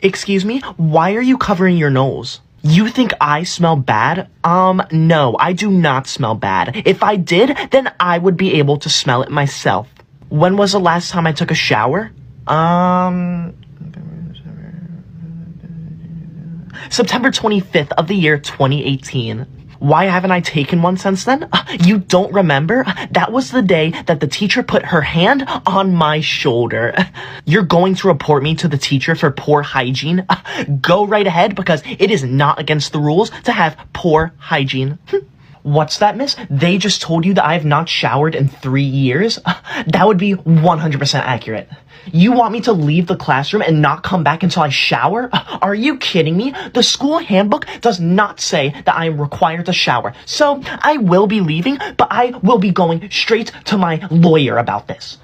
Excuse me? Why are you covering your nose? You think I smell bad? No, I do not smell bad. If I did, then I would be able to smell it myself. When was the last time I took a shower? September 25th of the year 2018. Why haven't I taken one since then? You don't remember? That was the day that the teacher put her hand on my shoulder. You're going to report me to the teacher for poor hygiene? Go right ahead, because it is not against the rules to have poor hygiene. What's that, miss? They just told you that I have not showered in 3 years? That would be 100% accurate. You want me to leave the classroom and not come back until I shower? Are you kidding me? The school handbook does not say that I am required to shower. So I will be leaving, but I will be going straight to my lawyer about this.